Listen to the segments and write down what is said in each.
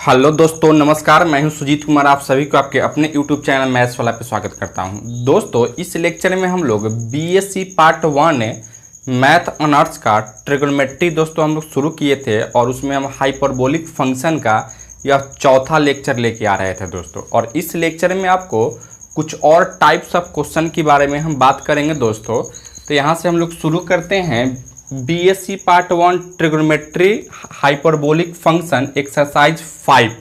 Hello दोस्तों, नमस्कार। मैं हूं सुजीत कुमार। आप सभी को आपके अपने यूट्यूब चैनल मैथ्स वाला पे स्वागत करता हूं। दोस्तों, इस लेक्चर में हम लोग बीएससी पार्ट 1 मैथ ऑनर्स का ट्रिग्नोमेट्री दोस्तों हम लोग शुरू किए थे और उसमें हम हाइपरबोलिक फंक्शन का यह चौथा लेक्चर लेके आ रहे थे दोस्तों। और इस लेक्चर में आपको कुछ और टाइप्स ऑफ क्वेश्चन के बारे में हम बात करेंगे दोस्तों। तो यहाँ से हम लोग शुरू करते हैं BSc part 1 trigonometry hyperbolic function exercise 5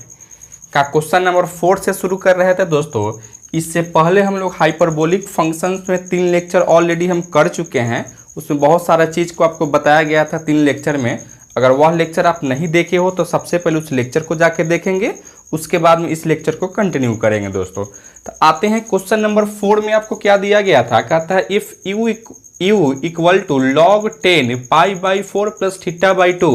का क्वेश्चन नंबर 4 से शुरू कर रहे थे दोस्तों। इससे पहले हम लोग हाइपरबोलिक फंक्शंस में 3 लेक्चर ऑलरेडी हम कर चुके हैं। उसमें बहुत सारा चीज़ को आपको बताया गया था 3 लेक्चर में। अगर वह लेक्चर आप नहीं देखे हो तो सबसे पहले उस लेक्चर को जाके देखेंगे, उसके बाद में इस लेक्चर को कंटिन्यू करेंगे दोस्तों। तो आते हैं क्वेश्चन नंबर 4 में आपको क्या दिया गया था। कहता है if u equal to log 10 π/4 plus θ/2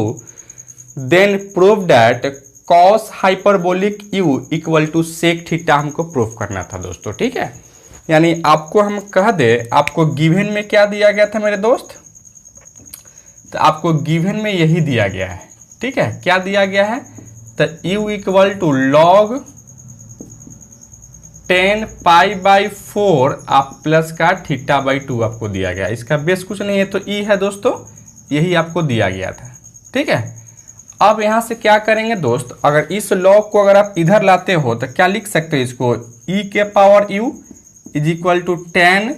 then prove that cos hyperbolic u equal to sec θ हमको प्रूव करना था दोस्तों। ठीक है, यानी आपको हम कह दे आपको गिवन में क्या दिया गया था मेरे दोस्त। तो आपको गिवन में यही दिया गया है। ठीक है, क्या दिया गया है। तो u इक्वल टू log 10 π/4 आप प्लस का θ/2 आपको दिया गया। इसका बेस कुछ नहीं है तो ई है दोस्तों, यही आपको दिया गया था। ठीक है, अब यहाँ से क्या करेंगे दोस्त, अगर इस लॉग को अगर आप इधर लाते हो तो क्या लिख सकते हो इसको, e के power u is equal to 10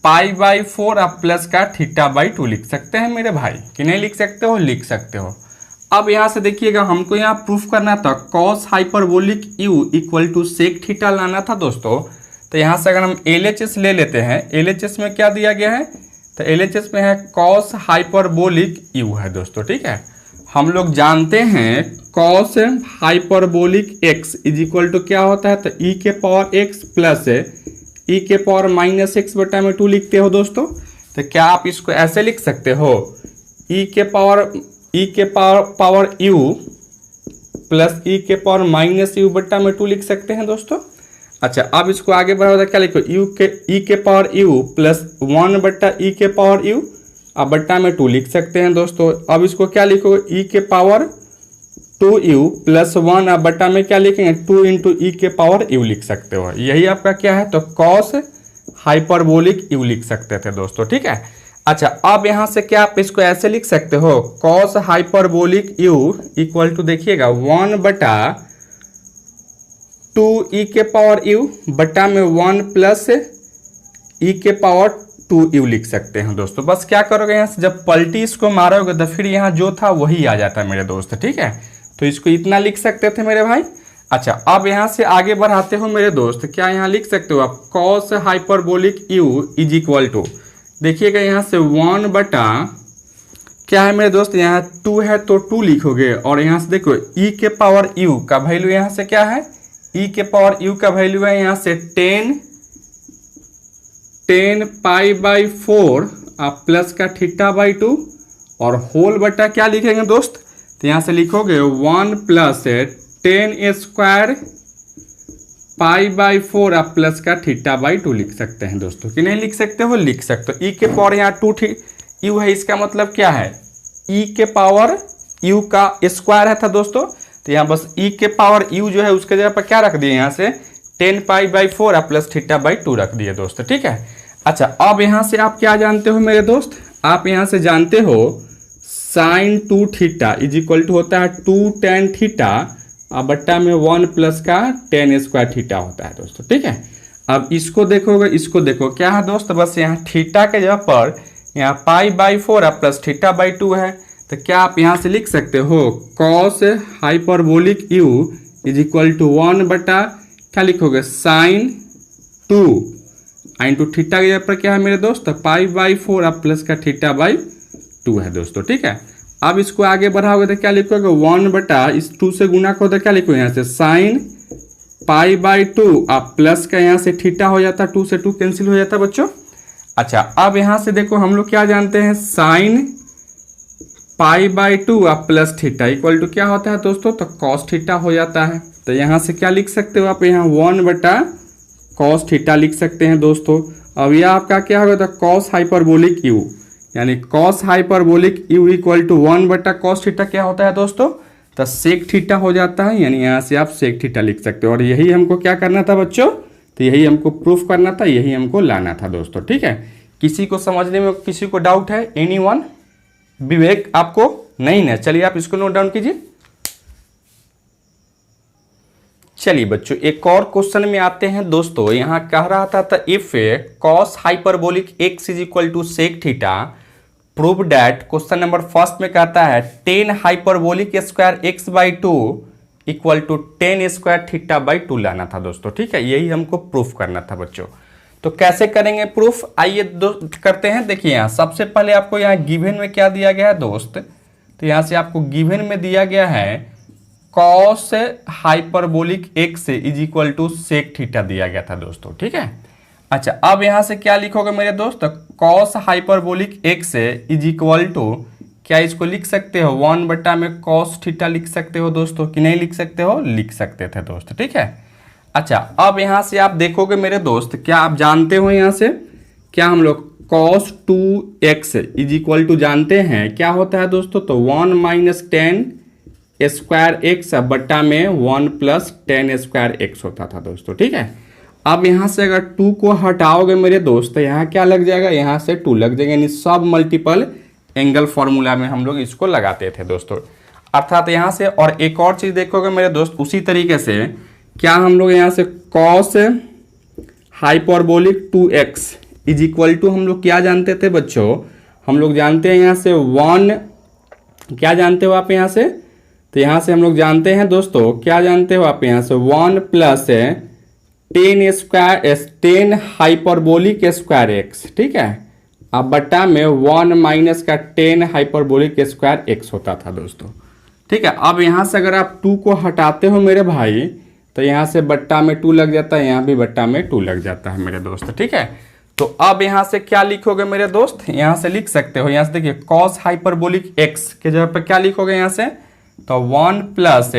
π/4 आप प्लस का θ/2 लिख सकते हैं मेरे भाई, कि नहीं लिख सकते हो, लिख सकते हो। अब यहाँ से देखिएगा हमको यहाँ प्रूफ करना था cos hyperbolic u equal to sec θ लाना था दोस्तों। तो यहाँ से अगर हम LHS ले लेते हैं, LHS में क्या दिया गया है। तो LHS में है cos हाइपरबोलिक u है दोस्तों। ठीक है, हम लोग जानते हैं cos hyperbolic x is equal to क्या होता है। तो e के पावर x प्लस e के पावर माइनस x बटा में 2 लिखते हो दोस्तों। तो क्या आप इसको ऐसे लिख सकते हो, e के पावर u प्लस e के पावर माइनस u बट्टा में 2 लिख सकते हैं दोस्तों। अच्छा, अब इसको आगे बढ़ा तो क्या लिखो, e के पावर u प्लस 1 बट्टा e के पावर u अब बट्टा में 2 लिख सकते हैं दोस्तों। अब इसको क्या लिखो, e के पावर 2u प्लस 1 अब बट्टा में क्या लिखेंगे, 2 इंटू e के पावर u लिख सकते हो। यही आपका क्या है, तो cos हाइपरबोलिक u लिख सकते थे दोस्तों। ठीक है, अच्छा, अब यहाँ से क्या आप इसको ऐसे लिख सकते हो, cos hyperbolic u equal to देखिएगा 1 बटा 2 e के पावर u बटा में 1 प्लस e के पावर 2u लिख सकते हैं दोस्तों। बस क्या करोगे, यहाँ से जब पलटी इसको मारोगे तो फिर यहाँ जो था वही आ जाता है मेरे दोस्त। ठीक है, तो इसको इतना लिख सकते थे मेरे भाई। अच्छा, अब यहाँ से आगे बढ़ाते हो मेरे दोस्त, क्या यहाँ लिख सकते हो आप, cos hyperbolic u is equal to देखिएगा यहाँ से 1 बटा क्या है मेरे दोस्त, यहाँ 2 है तो 2 लिखोगे। और यहाँ से देखो e के पावर u का वैल्यू यहाँ से क्या है, e के पावर u का वैल्यू है यहाँ से 10 π/4 आप प्लस का θ/2 और होल बटा क्या लिखेंगे दोस्त। तो यहाँ से लिखोगे 1 प्लस 10 स्क्वायर π/4 आप प्लस का θ/2 लिख सकते हैं दोस्तों, कि नहीं लिख सकते हो, लिख सकते हो। e के पावर यहाँ 2 u है, इसका मतलब क्या है, e के पावर u का स्क्वायर है था दोस्तों। तो यहाँ बस e के पावर u जो है उसके जगह पर क्या रख दिए, यहाँ से 10 π/4 आप प्लस θ/2 रख दिए दोस्तों। ठीक है, अच्छा, अब यहाँ से आप क्या जानते हो मेरे दोस्त, आप यहाँ से जानते हो sin 2θ इज इक्वल टू होता है 2 tan θ अब बट्टा में 1 प्लस का 10 स्क्वायर θ होता है दोस्तों। ठीक है, अब इसको देखोगे, इसको देखो क्या है दोस्त, बस यहाँ θ के जगह पर यहाँ π/4 अब प्लस θ/2 है। तो क्या आप यहाँ से लिख सकते हो, cos hyperbolic u is equal to 1 बटा क्या लिखोगे, sin 2 इंटू θ के जगह पर क्या है मेरे दोस्त, π/4 अब प्लस का θ/2 है दोस्तों। ठीक है, अब इसको आगे बढ़ाओगे तो क्या लिखोगे, 1 बटा इस 2 से गुना करो तो क्या लिखोगे, यहाँ से sin π/2 अब प्लस का यहाँ से θ हो जाता, 2 से 2 कैंसिल हो जाता बच्चों। अच्छा, अब यहाँ से देखो हम लोग क्या जानते हैं, sin π/2 अब प्लस θ इक्वल टू क्या होता है दोस्तों, तो cos θ हो जाता है। तो यहाँ से क्या लिख सकते हो आप, यहाँ 1 बटा cos θ लिख सकते हैं दोस्तों। अब यह आपका क्या होगा, तो cos हाइपरबोलिक u यानी cos hyperbolic u equal to 1 बटा cos θ क्या होता है दोस्तों, तो सेक थीटा हो जाता है, यानी यहाँ से आप सेक थीटा लिख सकते हो। और यही हमको क्या करना था बच्चों, तो यही हमको प्रूफ करना था, यही हमको लाना था दोस्तों। ठीक है, किसी को समझने में किसी को डाउट है? एनीवन? विवेक आपको नहीं ना? चलिए आप इसको नोट डाउन कीजिए। चलिए बच्चों एक और क्वेश्चन में आते हैं दोस्तों। यहाँ कह रहा था if cos hyperbolic x is equal to sec theta prove that, question number first में कहता है 10 hyperbolic square x by two equal to 10 square theta by two लाना था दोस्तों। ठीक है, यही हमको प्रूफ करना था बच्चों। तो कैसे करेंगे प्रूफ, आइए करते हैं। देखिए यहाँ सबसे पहले आपको यहाँ गिवन में क्या दिया गया है दोस्त, तो यहाँ से आपको गिवन में दिया गया है cos hyperbolic x is equal to sec theta दिया गया था दोस्तों। ठीक है, अच्छा अब यहाँ से क्या लिखोगे मेरे दोस्त, cos hyperbolic x is equal to, क्या इसको लिख सकते हो 1 बटा में कॉस थीटा लिख सकते हो दोस्तों कि नहीं लिख सकते हो? लिख सकते थे दोस्त। ठीक है, अच्छा अब यहाँ से आप देखोगे मेरे दोस्त, क्या आप जानते हो यहाँ से क्या हम लोग cos 2x is equal to जानते हैं क्या होता है दोस्तों, तो 1 माइनस 10 स्क्वायर एक्स बट्टा में 1 प्लस 10 स्क्वायर एक्स होता था दोस्तों। ठीक है, अब यहाँ से अगर 2 को हटाओगे मेरे दोस्त, यहाँ क्या लग जाएगा, यहाँ से 2 लग जाएगा, यानी सब मल्टीपल एंगल फॉर्मूला में हम लोग इसको लगाते थे दोस्तों। अर्थात यहाँ से और एक और चीज़ देखोगे मेरे दोस्त, उसी तरीके से क्या हम लोग यहाँ से cos hyperbolic 2x is equal to हम लोग क्या जानते थे बच्चों, हम लोग जानते हैं यहाँ से 1, क्या जानते हो आप यहाँ से, तो यहाँ से हम लोग जानते हैं दोस्तों, क्या जानते हो आप यहाँ से 1 प्लस 10 हाइपरबोलिक स्क्वायर एक्स। ठीक है, अब बट्टा में 1 माइनस का 10 हाइपरबोलिक स्क्वायर एक्स होता था दोस्तों। ठीक है, अब यहाँ से अगर आप 2 को हटाते हो मेरे भाई, तो यहाँ से बट्टा में 2 लग जाता है, यहाँ भी बट्टा में 2 लग जाता है मेरे दोस्त। ठीक है, तो अब यहाँ से क्या लिखोगे मेरे दोस्त, यहाँ से लिख सकते हो, यहाँ से देखिए कॉस हाइपरबोलिक एक्स के जगह पर क्या लिखोगे यहाँ से, तो 1 plus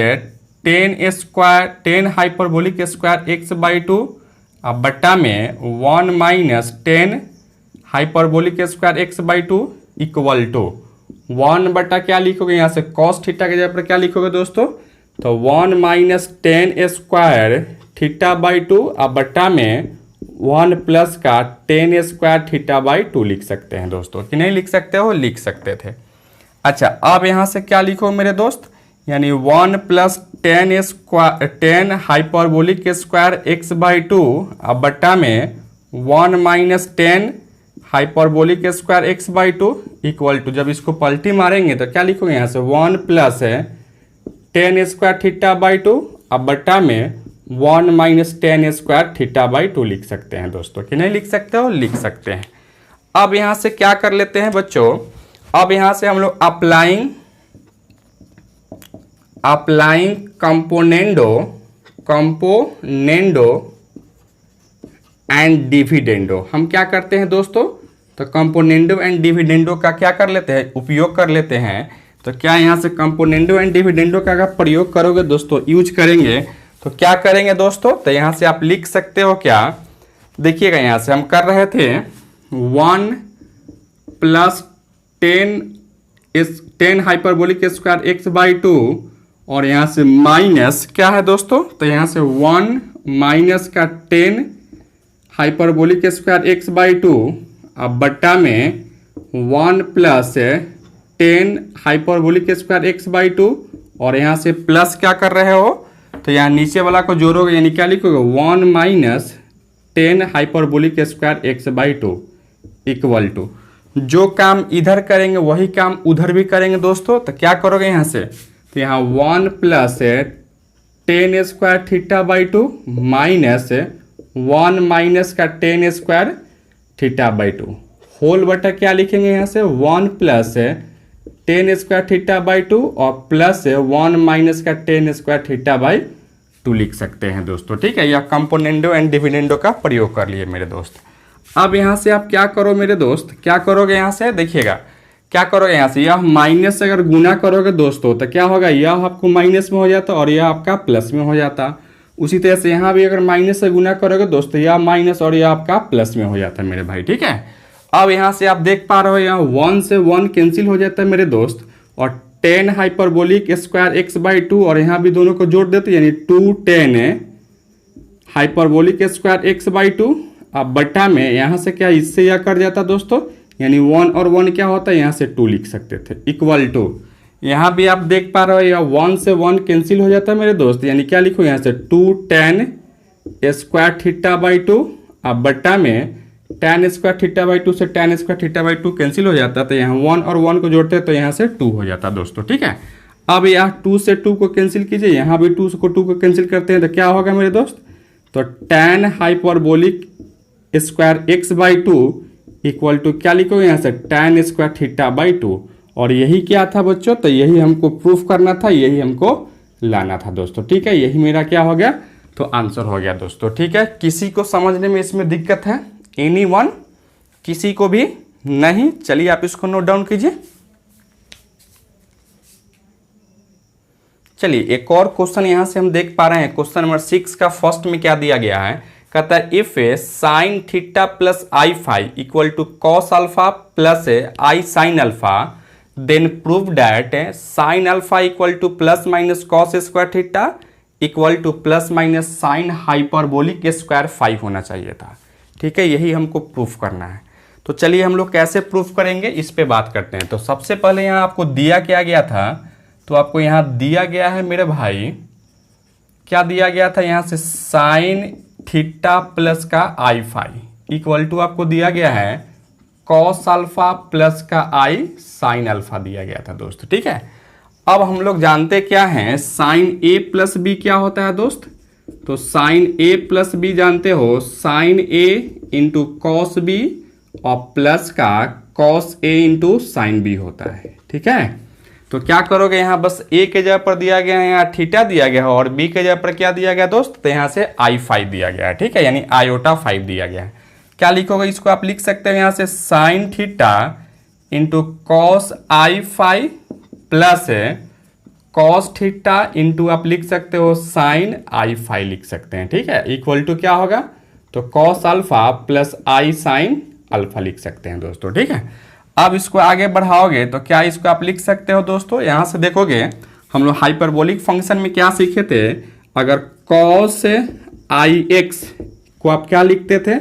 10 hyperbolic square x by two, अब बट्टा में 1 minus 10 hyperbolic square x by two equal to 1 बटा क्या लिखोगे यहाँ से कॉस थीटा के जगह पर क्या लिखोगे दोस्तों, तो 1 minus 10 square theta by two, अब बट्टा में 1 प्लस का 10 स्क्वायर थीटा बाई टू लिख सकते हैं दोस्तों कि नहीं लिख सकते हो? लिख सकते थे। अच्छा अब यहाँ से क्या लिखो मेरे दोस्त, यानी 1 plus 10 hyperbolic square x by two, अब बट्टा में 1 minus 10 hyperbolic square x by two equal to, जब इसको पलटी मारेंगे तो क्या लिखोगे यहाँ से 1 plus 10 square theta by two, अब बट्टा में 1 minus 10 square theta by to लिख सकते हैं दोस्तों कि नहीं लिख सकते हो? लिख सकते हैं। अब यहाँ से क्या कर लेते हैं बच्चों, अब यहाँ से हम लोग अप्लाइंग कंपोनेंडो एंड डिविडेंडो, हम क्या करते हैं दोस्तों, तो कंपोनेंडो एंड डिविडेंडो का क्या कर लेते हैं, उपयोग कर लेते हैं। तो क्या यहाँ से कंपोनेंडो एंड डिविडेंडो का अगर प्रयोग करोगे दोस्तों, यूज करेंगे, तो क्या करेंगे दोस्तों, तो यहाँ से आप लिख सकते हो क्या, देखिएगा यहाँ से हम कर रहे थे 1 plus 10 hyperbolic square x by two, और यहाँ से माइनस क्या है दोस्तों, तो यहाँ से 1 माइनस का 10 hyperbolic square x by two, अब बट्टा में 1 plus 10 hyperbolic square x by two, और यहाँ से प्लस क्या कर रहे हो, तो यहाँ नीचे वाला को जोड़ोगे, यानी क्या लिखोगे 1 minus 10 hyperbolic square x by two equal to, जो काम इधर करेंगे वही काम उधर भी करेंगे दोस्तों। तो क्या करोगे यहाँ से, तो यहाँ 1 plus 10 square theta by two minus 1 minus का 10 square theta by two whole बटा क्या लिखेंगे यहाँ से 1 plus 10 square theta by two और प्लस 1 माइनस का 10 स्क्वायर थीटा बाई टू लिख सकते हैं दोस्तों। ठीक है, यह कंपोनेंडो एंड डिविडेंडो का प्रयोग कर लिए मेरे दोस्त। अब यहाँ से आप क्या करो मेरे दोस्त, क्या करोगे यहाँ से, देखिएगा क्या करोगे यहाँ से, यह माइनस से अगर गुना करोगे दोस्तों तो क्या होगा, यह आपको माइनस में हो जाता और यह आपका प्लस में हो जाता। उसी तरह से यहाँ भी अगर माइनस से गुना करोगे दोस्तों, यह माइनस और यह आपका प्लस में हो जाता है मेरे भाई। ठीक है, अब यहाँ से आप देख पा रहे हो यहाँ 1 से 1 कैंसिल हो जाता है मेरे दोस्त, और ten hyperbolic square x by two, और यहाँ भी दोनों को जोड़ देते यानी 2 ten hyperbolic square x by two. अब बट्टा में यहाँ से क्या इससे यह कट जाता दोस्तों, यानी 1 और 1 क्या होता है, यहाँ से 2 लिख सकते थे, इक्वल टू यहाँ भी आप देख पा रहे हो या 1 से 1 कैंसिल हो जाता है मेरे दोस्त, यानी क्या लिखो यहाँ से 2 tan square theta by two. अब बट्टा में tan square theta by two से tan square theta by two cancel हो जाता है, तो यहाँ 1 और 1 को जोड़ते हैं तो यहाँ से 2 हो जाता है दोस्तों, ठीक है। अब यहाँ 2 से 2 को कैंसिल कीजिए, यहाँ भी 2 को कैंसिल करते हैं तो क्या होगा मेरे दोस्त, तो tan hyperbolic square x by two equal to क्या लिखोगे यहाँ से tan square theta by two. और यही क्या था बच्चों, तो यही हमको प्रूफ करना था, यही हमको लाना था दोस्तों, ठीक है। यही मेरा क्या हो गया, तो आंसर हो गया दोस्तों, ठीक है। किसी को समझने में इसमें दिक्कत है, एनीवन, किसी को भी नहीं? चलिए आप इसको नोट डाउन कीजिए। चलिए एक और क्वेश्चन यहां से हम देख पा रहे हैं, क्वेश्चन नंबर 6 का फर्स्ट में क्या दिया गया है, कहता है if a sin theta plus i phi equal to cos alpha plus i sin alpha then prove that sin alpha equal to plus minus cos square theta equal to plus minus sin hyperbolic square 5 होना चाहिए था, ठीक है। यही हमको proof करना है। तो चलिए हम लोग कैसे प्रूफ करेंगे इस पे बात करते हैं। तो सबसे पहले यहाँ आपको दिया क्या गया था, तो आपको यहाँ दिया गया है मेरे भाई, क्या दिया गया था यहाँ से साइन थीटा प्लस का आई फाई इक्वल टू आपको दिया गया है कॉस अल्फा प्लस का आई साइन अल्फा दिया गया था दोस्त, ठीक है। अब हम लोग जानते क्या हैं, साइन ए प्लस बी क्या होता है दोस्त, तो साइन ए प्लस बी जानते हो, साइन ए इंटू कॉस बी और प्लस का cos A into sign B होता है, ठीक है। तो क्या करोगे, यहाँ बस ए के जगह पर दिया गया है यहाँ थीटा दिया गया है, और बी के जगह पर क्या दिया गया दोस्त, तो यहाँ से आई फाइव दिया गया है, ठीक है, यानी आयोटा 5 दिया गया है। क्या लिखोगे, इसको आप लिख सकते हो यहाँ से sign theta into cos i five plus cos theta into आप लिख सकते हो साइन आई फाइव लिख सकते हैं, ठीक है, इक्वल टू क्या होगा, तो cos alpha plus i sin alpha लिख सकते हैं दोस्तों, ठीक है। अब इसको आगे बढ़ाओगे तो क्या इसको आप लिख सकते हो दोस्तों, यहाँ से देखोगे हम लोग हाइपरबोलिक फंक्शन में क्या सीखे थे, अगर कॉस आई एक्स को आप क्या लिखते थे,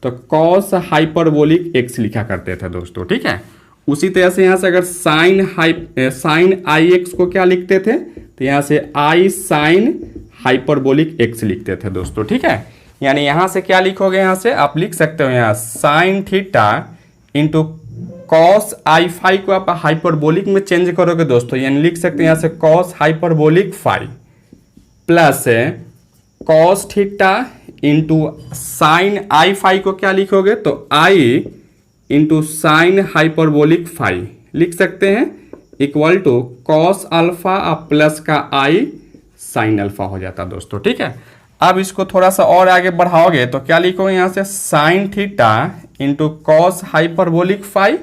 तो कॉस हाइपरबोलिक एक्स लिखा करते थे दोस्तों, ठीक है। उसी तरह से यहाँ से अगर साइन आई एक्स को क्या लिखते थे, तो यहाँ से आई साइन हाइपरबोलिक एक्स लिखते थे दोस्तों, ठीक है। यानी यहाँ से क्या लिखोगे, यहाँ से आप लिख सकते हो यहाँ sign theta into cos i five को आप हाइपरबोलिक में चेंज करोगे दोस्तों, यानी लिख सकते हैं यहाँ से cos hyperbolic 5 plus cos theta into sine i five को क्या लिखोगे, तो आई इंटू साइन हाइपरबोलिक 5 लिख सकते हैं, equal to cos alpha plus का आई साइन अल्फा हो जाता दोस्तों, ठीक है। अब इसको थोड़ा सा और आगे बढ़ाओगे तो क्या लिखोगे, यहाँ से sign theta into cos hyperbolic 5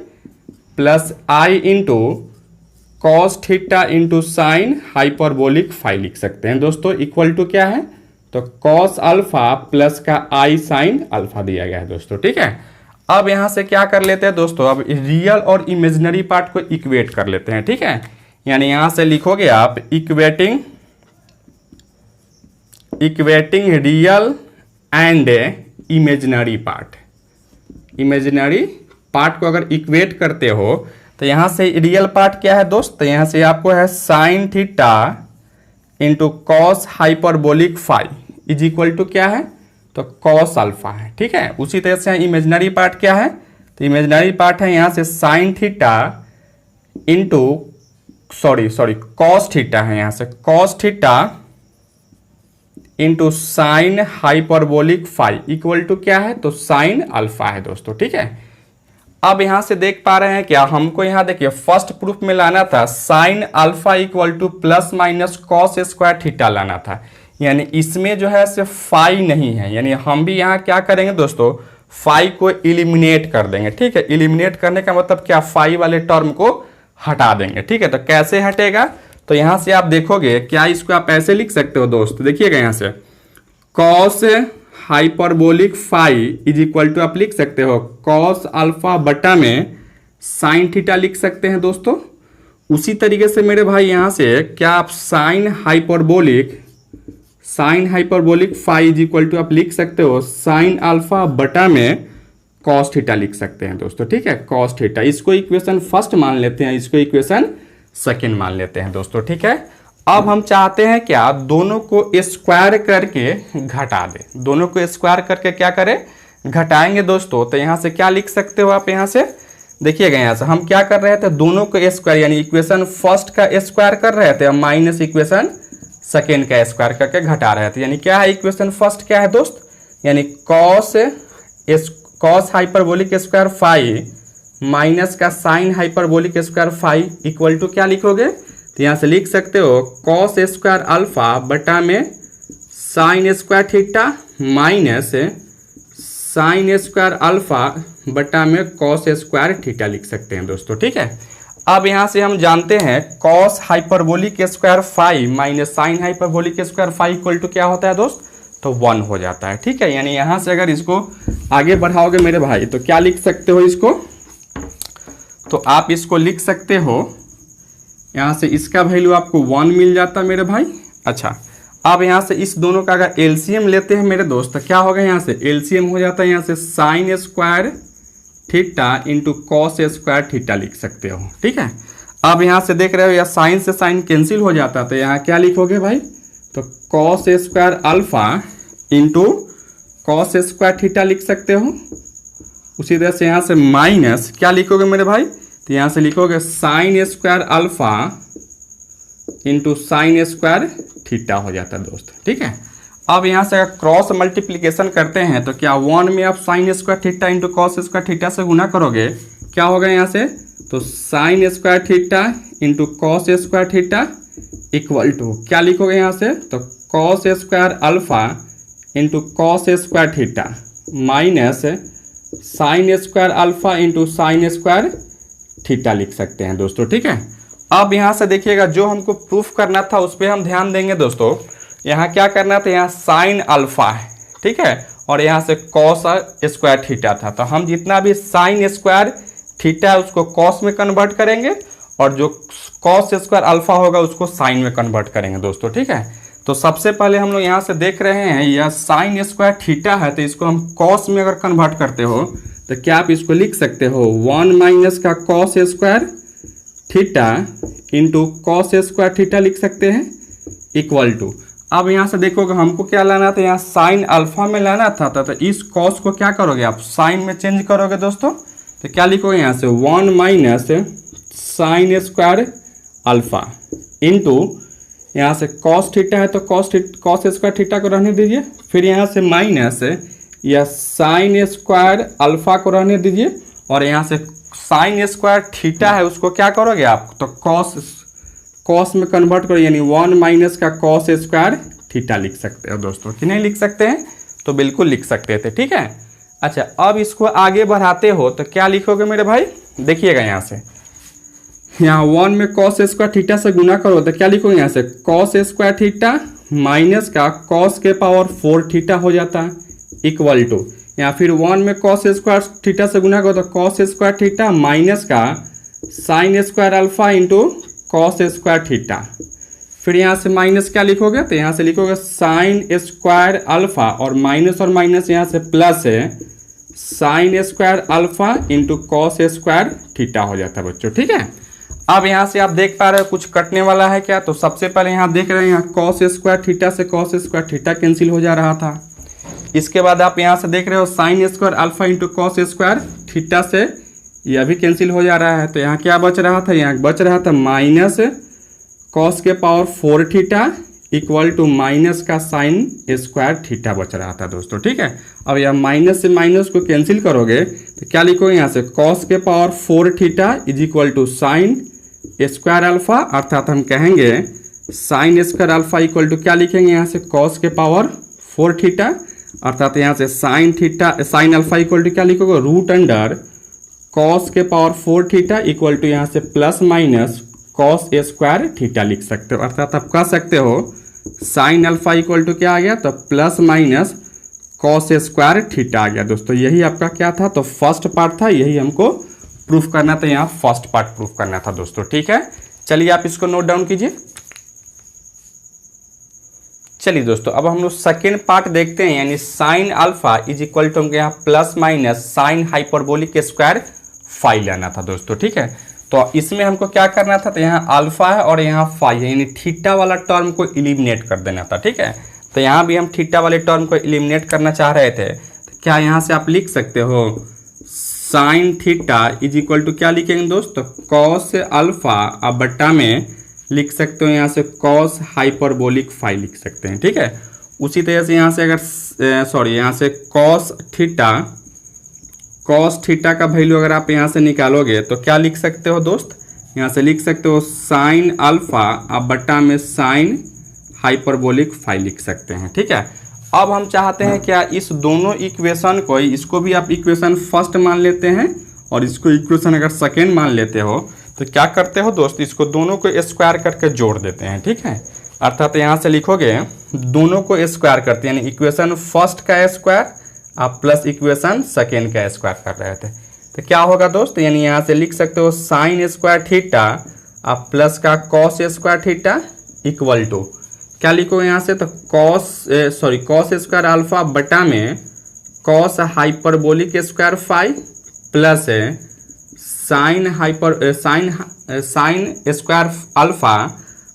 plus i into cos theta into sign hyperbolic 5 लिख सकते हैं दोस्तों, इक्वल टू क्या है, तो कॉस अल्फा प्लस का आई साइन अल्फा दिया गया है दोस्तों, ठीक है। अब यहां से क्या कर लेते हैं दोस्तों, अब रियल और इमेजिनरी पार्ट को इक्वेट कर लेते हैं, ठीक है। यानी यहां से लिखोगे आप equating real and imaginary part. Imaginary part को अगर इक्वेट करते हो तो यहाँ से रियल पार्ट क्या है दोस्त, तो यहाँ से आपको है sin theta into cos hyperbolic 5 is equal to क्या है, तो कॉस अल्फा है, ठीक है। उसी तरह से इमेजिनरी पार्ट क्या है, तो इमेजिनरी पार्ट है यहाँ से sign theta into sorry cos theta है, यहाँ से cos theta into sign hyperbolic 5 equal to क्या है, तो साइन अल्फा है दोस्तों, ठीक है। अब यहां से देख पा रहे हैं क्या, हमको यहां देखिए फर्स्ट प्रूफ में लाना था sign alpha equal to plus minus cos square theta लाना था, यानी इसमें जो है सिर्फ फाई नहीं है, यानी हम भी यहाँ क्या करेंगे दोस्तों, फाई को इलिमिनेट कर देंगे, ठीक है। इलिमिनेट करने का मतलब क्या, फाई वाले टर्म को हटा देंगे, ठीक है। तो कैसे हटेगा, तो यहां से आप देखोगे क्या, इसको आप ऐसे लिख सकते हो दोस्त, देखिएगा यहाँ से cos hyperbolic 5 is equal to आप लिख सकते हो कॉस अल्फा बटा में साइन थीटा लिख सकते हैं दोस्तों। उसी तरीके से मेरे भाई यहाँ से क्या आप sign hyperbolic phi is equal to आप लिख सकते हो साइन अल्फा बटा में कॉस थीटा लिख सकते हैं दोस्तों, ठीक है, कॉस थीटा। इसको इक्वेशन फर्स्ट मान लेते हैं, इसको इक्वेशन सेकंड मान लेते हैं दोस्तों, ठीक है। अब हम चाहते हैं क्या, दोनों को स्क्वायर करके घटा दें। दोनों को स्क्वायर करके क्या करें, घटाएंगे दोस्तों। तो यहाँ से क्या लिख सकते हो आप, यहाँ से देखिएगा, यहाँ से हम क्या कर रहे थे, दोनों को स्क्वायर यानी इक्वेशन फर्स्ट का स्क्वायर कर रहे थे माइनस इक्वेशन सेकेंड का स्क्वायर करके घटा रहे थे। यानी क्या है, इक्वेशन फर्स्ट क्या है दोस्त, यानी cos hyperbolic square phi minus का sign hyperbolic square phi equal to क्या लिखोगे, तो यहाँ से लिख सकते हो कॉस स्क्वायर अल्फा बटा में sign square theta minus sign square alpha बटा में कॉस स्क्वायर थीटा लिख सकते हैं दोस्तों, ठीक है। अब यहाँ से हम जानते हैं cos hyperbolic square phi minus sin hyperbolic square phi equal to क्या होता है दोस्त, तो 1 हो जाता है, ठीक है। यानी यहाँ से अगर इसको आगे बढ़ाओगे मेरे भाई तो क्या लिख सकते हो इसको, तो आप इसको लिख सकते हो, यहाँ से इसका वैल्यू आपको 1 मिल जाता है मेरे भाई। अच्छा, अब यहाँ से इस दोनों का अगर एलसीएम लेते हैं मेरे दोस्त तो क्या होगा, यहाँ से एलसीएम हो जाता है यहाँ से sign square theta into cos square theta लिख सकते हो, ठीक है। अब यहाँ से देख रहे हो या साइन से साइन कैंसिल हो जाता है, तो यहाँ क्या लिखोगे भाई, तो cos square alpha into cos square theta लिख सकते हो। उसी तरह से यहाँ से माइनस क्या लिखोगे मेरे भाई, तो यहाँ से लिखोगे sign square alpha into sign square theta हो जाता है दोस्त, ठीक है। अब यहाँ से अगर क्रॉस मल्टीप्लिकेशन करते हैं तो क्या 1 में आप sin square theta into cos square theta से गुना करोगे, क्या होगा यहाँ से, तो sign square theta into cos square theta equal to क्या लिखोगे यहाँ से, तो cos square alpha into cos square theta minus sign square alpha into sign square theta लिख सकते हैं दोस्तों, ठीक है। अब यहाँ से देखिएगा जो हमको प्रूफ करना था उस पर हम ध्यान देंगे दोस्तों। यहाँ क्या करना था, यहाँ साइन अल्फा है, ठीक है, और यहाँ से कॉस स्क्वायर थीटा था। तो हम जितना भी साइन स्क्वायर थीटा है उसको कॉस में कन्वर्ट करेंगे और जो कॉस स्क्वायर अल्फा होगा उसको साइन में कन्वर्ट करेंगे दोस्तों, ठीक है। तो सबसे पहले हम लोग यहाँ से देख रहे हैं यह साइन स्क्वायर थीटा है, तो इसको हम कॉस में अगर कन्वर्ट करते हो तो क्या आप इसको लिख सकते हो 1 माइनस का cos square theta into cos square theta लिख सकते हैं इक्वल टू। अब यहाँ से देखोगे हमको क्या लाना था, यहाँ साइन अल्फा में लाना था, तो इस कॉस को क्या करोगे आप साइन में चेंज करोगे दोस्तों, तो क्या लिखोगे यहाँ से 1 minus sign square alpha into यहाँ से कॉस थीटा है तो कॉस स्क्वायर थीटा को रहने दीजिए, फिर यहाँ से माइनस या साइन स्क्वायर अल्फा को रहने दीजिए और यहाँ से साइन स्क्वायर थीटा है उसको क्या करोगे आप, तो कॉस में कन्वर्ट करो, यानी 1 माइनस का कॉस स्क्वायर थीटा लिख सकते हो दोस्तों, कि नहीं लिख सकते हैं, तो बिल्कुल लिख सकते थे, ठीक है। अच्छा, अब इसको आगे बढ़ाते हो तो क्या लिखोगे मेरे भाई, देखिएगा यहाँ से यहाँ 1 में कॉस स्क्वायर थीटा से गुना करो तो क्या लिखोगे यहाँ से कॉस स्क्वायर थीटा माइनस का कॉस के पावर 4 थीटा हो जाता है इक्वल टू, या फिर 1 में कॉस स्क्वायर थीटा से गुना करो तो कॉस स्क्वायर थीटा माइनस का sign square alpha into cos square theta, फिर यहाँ से माइनस क्या लिखोगे, तो यहाँ से लिखोगे साइन स्क्वायर अल्फा और माइनस यहाँ से प्लस है sine square alpha into cos square theta हो जाता है बच्चों, ठीक है। अब यहाँ से आप देख पा रहे हो कुछ कटने वाला है क्या, तो सबसे पहले यहाँ देख रहे हैं यहाँ कॉस स्क्वायर थीटा से कॉस स्क्वायर थीटा कैंसिल हो जा रहा था। इसके बाद आप यहाँ से देख रहे हो sign square alpha into cos square theta से यह भी कैंसिल हो जा रहा है, तो यहाँ क्या बच रहा था, यहाँ बच रहा था माइनस कॉस के power 4 theta equal to minus का साइन स्क्वायर थीटा बच रहा था दोस्तों, ठीक है। अब यह माइनस से माइनस को कैंसिल करोगे तो क्या लिखोगे यहाँ से कॉस के power 4 theta is equal to sin square alpha, अर्थात हम कहेंगे sin square alpha equal to क्या लिखेंगे यहाँ से कॉस के पावर 4 थीटा, अर्थात यहाँ से साइन अल्फा इक्वल टू क्या लिखोगे रूट अंडर कॉस के पावर 4 थीटा इक्वल टू यहाँ से plus minus cos square theta लिख सकते हो, अर्थात आप कह सकते हो साइन अल्फा इक्वल टू क्या आ गया, तो plus minus cos square theta आ गया दोस्तों। यही आपका क्या था, तो फर्स्ट पार्ट था, यही हमको प्रूफ करना था, यहाँ फर्स्ट पार्ट प्रूफ करना था दोस्तों, ठीक है। चलिए आप इसको नोट डाउन कीजिए। चलिए दोस्तों, अब हम लोग सेकेंड पार्ट देखते हैं, यानी sin alpha is equal to हमको यहाँ plus minus sin hyperbolic square phi लेना था दोस्तों। ठीक है, तो इसमें हमको क्या करना था, तो यहाँ अल्फा है और यहाँ फाई है, यानी थीटा वाला टर्म को एलिमिनेट कर देना था। ठीक है, तो यहाँ भी हम थीटा वाले टर्म को एलिमिनेट करना चाह रहे थे, तो क्या यहाँ से आप लिख सकते हो sin theta is equal to क्या लिखेंगे दोस्तों, कॉस अल्फा, अब बट्टा में लिख सकते हो यहाँ से कॉस हाइपरबोलिक फाई लिख सकते हैं। ठीक है, उसी तरह से यहाँ से अगर यहाँ से कॉस थीटा का वैल्यू अगर आप यहाँ से निकालोगे तो क्या लिख सकते हो दोस्त, यहाँ से लिख सकते हो साइन अल्फा, अब बट्टा में साइन हाइपरबोलिक फाई लिख सकते हैं। ठीक है, अब हम चाहते हैं क्या, इस दोनों इक्वेशन को, इसको भी आप इक्वेशन फर्स्ट मान लेते हैं और इसको इक्वेशन अगर सेकेंड मान लेते हो, तो क्या करते हो दोस्त, इसको दोनों को स्क्वायर करके जोड़ देते हैं। ठीक है, अर्थात यहाँ से लिखोगे दोनों को स्क्वायर करते हैं, यानी इक्वेशन फर्स्ट का स्क्वायर आप प्लस इक्वेशन सेकेंड का स्क्वायर कर रहे थे, तो क्या होगा दोस्त, यानी यहाँ से लिख सकते हो साइन स्क्वायर थीटा आप प्लस का cos square theta equal to क्या लिखोगे यहाँ से, तो कॉस स्क्वायर अल्फा बटा में cos hyperbolic square phi plus sin square alpha,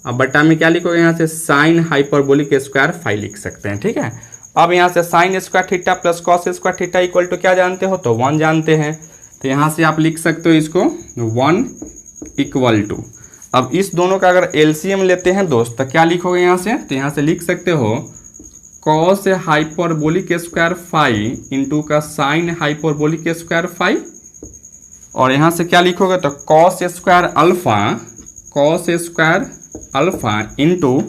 अब बटा में क्या लिखोगे यहाँ से साइन हाइपरबोलिक स्क्वायर फाई लिख सकते हैं। ठीक है, अब यहाँ से sign square theta plus cos square theta equal to क्या जानते हो, तो 1 जानते हैं, तो यहाँ से आप लिख सकते हो इसको 1 इक्वल टू, अब इस दोनों का अगर एलसीएम लेते हैं दोस्त तो क्या लिखोगे यहाँ से, तो यहाँ से लिख सकते हो cos hyperbolic square phi into का साइन हाइपरबोलिक स्क्वायर फाई, और यहाँ से क्या लिखोगे, तो कॉस स्क्वायर अल्फा इंटू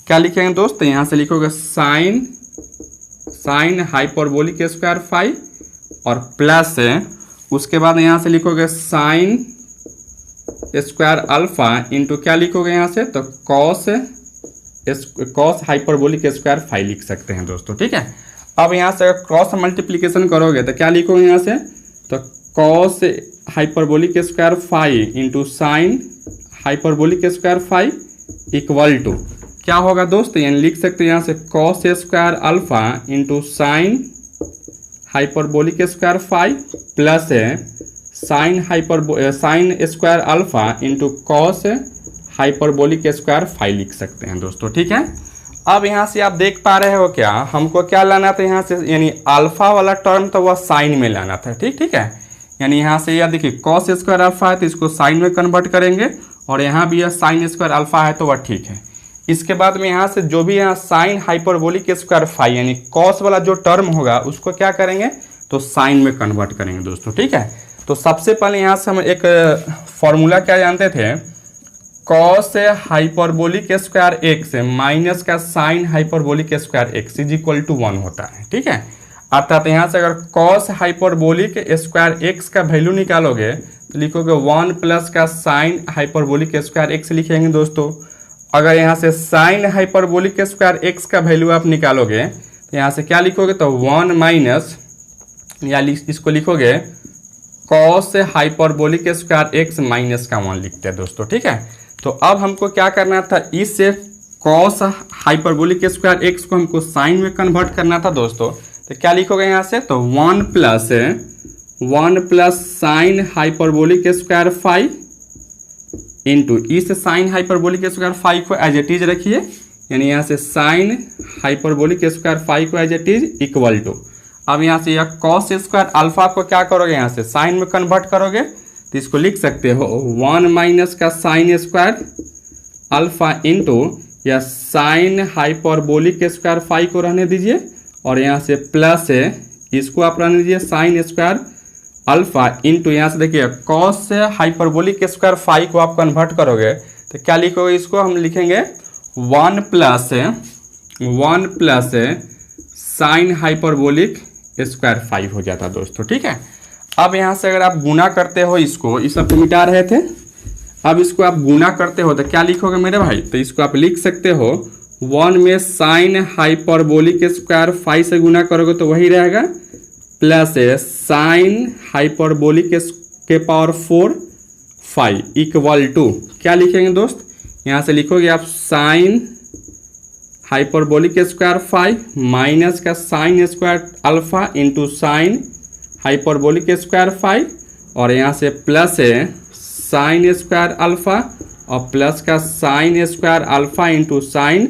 क्या लिखेंगे दोस्त, तो यहाँ से लिखोगे साइन हाइपरबोलिक स्क्वायर फाई और प्लस उसके बाद यहाँ से लिखोगे साइन स्क्वायर अल्फा इंटू क्या लिखोगे यहाँ से, तो कॉस हाइपरबोलिक स्क्वायर फाई लिख सकते हैं दोस्तों। ठीक है, अब यहाँ से अगर क्रॉस मल्टीप्लिकेशन करोगे तो क्या लिखोगे यहाँ से, तो cos hyperbolic square phi into sign hyperbolic square phi equal to क्या होगा दोस्त, यानी लिख सकते हैं यहाँ से cos square alpha into sign hyperbolic square phi plus sin square alpha into cos hyperbolic square phi लिख सकते हैं दोस्तों। ठीक है, अब यहाँ से आप देख पा रहे हो क्या, हमको क्या लाना था यहाँ से, यानी अल्फा वाला टर्म तो वह साइन में लाना था। ठीक है, यानी यहाँ से यह देखिए कॉस स्क्वायर अल्फा है तो इसको साइन में कन्वर्ट करेंगे, और यहाँ भी यह साइन स्क्वायर अल्फा है तो वह ठीक है। इसके बाद में यहाँ से जो भी यहाँ साइन हाइपरबोलिक स्क्वायर फाई यानी कॉस वाला जो टर्म होगा उसको क्या करेंगे, तो साइन में कन्वर्ट करेंगे दोस्तों। ठीक है, तो सबसे पहले यहाँ से हम एक फॉर्मूला क्या जानते थे, cos hyperbolic square x minus का sign hyperbolic square x is equal to 1 होता है। ठीक है, अर्थात यहाँ से अगर कॉस हाइपरबोलिक स्क्वायर एक्स का वैल्यू निकालोगे तो लिखोगे 1 प्लस का साइन हाइपरबोलिक स्क्वायर एक्स लिखेंगे दोस्तों। अगर यहाँ से साइन हाइपरबोलिक स्क्वायर एक्स का वैल्यू आप निकालोगे तो यहाँ से क्या लिखोगे, तो 1 माइनस या इसको लिखोगे cos hyperbolic square x minus का 1 लिखते हैं दोस्तों। ठीक है, तो अब हमको क्या करना था, इस कॉस हाइपरबोलिक स्क्वायर एक्स को हमको साइन में कन्वर्ट करना था दोस्तों। तो क्या लिखोगे यहाँ से, तो 1 plus sign hyperbolic square phi into इस साइन हाइपरबोलिक स्क्वायर फाई को एज इट इज रखिए, यानी यहाँ से साइन हाइपरबोलिक स्क्वायर फाई को as it is equal to, अब यहाँ से यह कॉस स्क्वायर अल्फा को क्या करोगे, यहाँ से साइन में कन्वर्ट करोगे तो इसको लिख सकते हो 1 माइनस का साइन स्क्वायर अल्फा इंटू या साइन हाइपरबोलिक स्क्वायर फाई को रहने दीजिए, और यहाँ से प्लस इसको आप रहने दीजिए साइन स्क्वायर अल्फा इंटू यहाँ से देखिए कॉस हाइपरबोलिक स्क्वायर फाई को आप कन्वर्ट करोगे तो क्या लिखोगे, इसको हम लिखेंगे 1 plus sign hyperbolic square phi हो जाता दोस्तों। ठीक है, अब यहाँ से अगर आप गुना करते हो इसको, इस सब को मिटा रहे थे, अब इसको आप गुना करते हो तो क्या लिखोगे मेरे भाई, तो इसको आप लिख सकते हो 1 में साइन हाइपरबोलिक स्क्वायर फाई से गुना करोगे तो वही रहेगा, प्लस साइन हाइपरबोलिक के पावर 4 फाइव इक्वल टू क्या लिखेंगे दोस्त, यहाँ से लिखोगे आप sign hyperbolic square five minus का sign square alpha into sign hyperbolic square five, और यहाँ से प्लस है साइन स्क्वायर अल्फा और प्लस का sign square alpha into sign